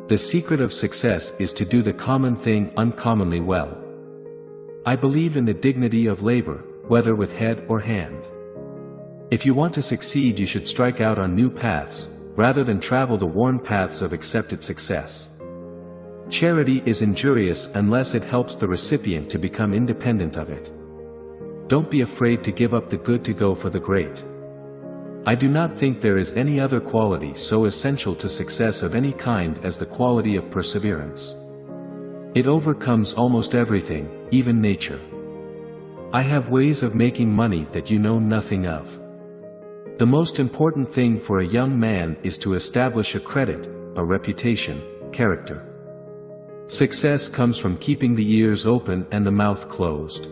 The secret of success is to do the common thing uncommonly well. I believe in the dignity of labor, whether with head or hand. If you want to succeed, you should strike out on new paths, rather than travel the worn paths of accepted success. Charity is injurious unless it helps the recipient to become independent of it. Don't be afraid to give up the good to go for the great. I do not think there is any other quality so essential to success of any kind as the quality of perseverance. It overcomes almost everything, even nature. I have ways of making money that you know nothing of. The most important thing for a young man is to establish a credit, a reputation, character. Success comes from keeping the ears open and the mouth closed.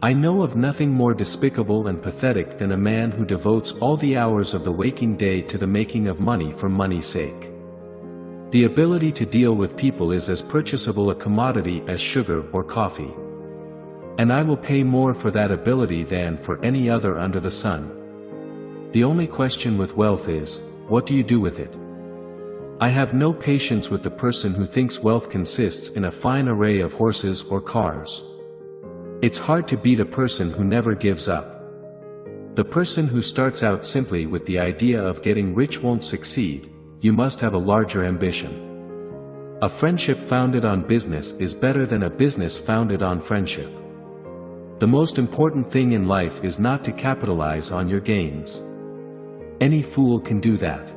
I know of nothing more despicable and pathetic than a man who devotes all the hours of the waking day to the making of money for money's sake. The ability to deal with people is as purchasable a commodity as sugar or coffee. And I will pay more for that ability than for any other under the sun. The only question with wealth is, what do you do with it? I have no patience with the person who thinks wealth consists in a fine array of horses or cars. It's hard to beat a person who never gives up. The person who starts out simply with the idea of getting rich won't succeed. You must have a larger ambition. A friendship founded on business is better than a business founded on friendship. The most important thing in life is not to capitalize on your gains. Any fool can do that.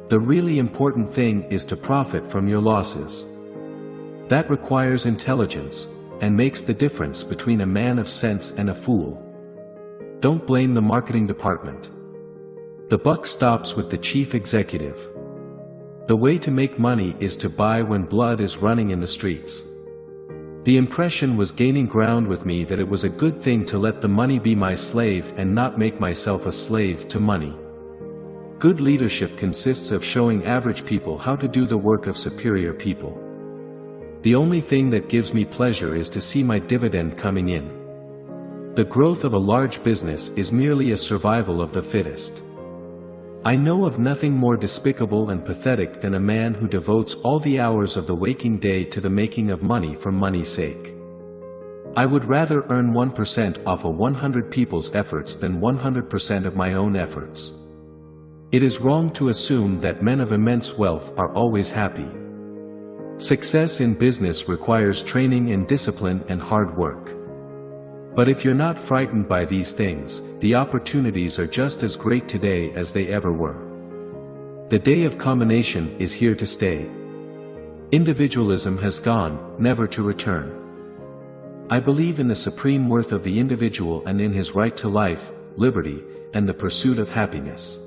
The really important thing is to profit from your losses. That requires intelligence, and makes the difference between a man of sense and a fool. Don't blame the marketing department. The buck stops with the chief executive. The way to make money is to buy when blood is running in the streets. The impression was gaining ground with me that it was a good thing to let the money be my slave and not make myself a slave to money. Good leadership consists of showing average people how to do the work of superior people. The only thing that gives me pleasure is to see my dividend coming in. The growth of a large business is merely a survival of the fittest. I know of nothing more despicable and pathetic than a man who devotes all the hours of the waking day to the making of money for money's sake. I would rather earn 1% off of 100 people's efforts than 100% of my own efforts. It is wrong to assume that men of immense wealth are always happy. Success in business requires training and discipline and hard work. But if you're not frightened by these things, the opportunities are just as great today as they ever were. The day of combination is here to stay. Individualism has gone, never to return. I believe in the supreme worth of the individual and in his right to life, liberty, and the pursuit of happiness.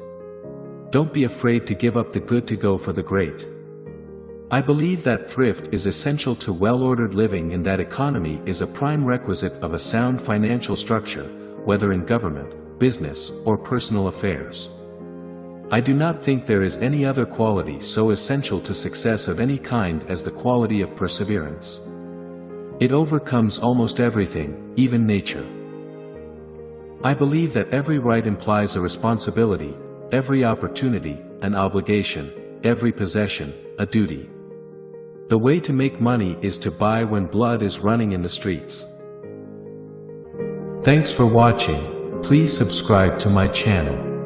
Don't be afraid to give up the good to go for the great. I believe that thrift is essential to well-ordered living and that economy is a prime requisite of a sound financial structure, whether in government, business, or personal affairs. I do not think there is any other quality so essential to success of any kind as the quality of perseverance. It overcomes almost everything, even nature. I believe that every right implies a responsibility, every opportunity, an obligation, every possession, a duty. The way to make money is to buy when blood is running in the streets. Thanks for watching. Please subscribe to my channel.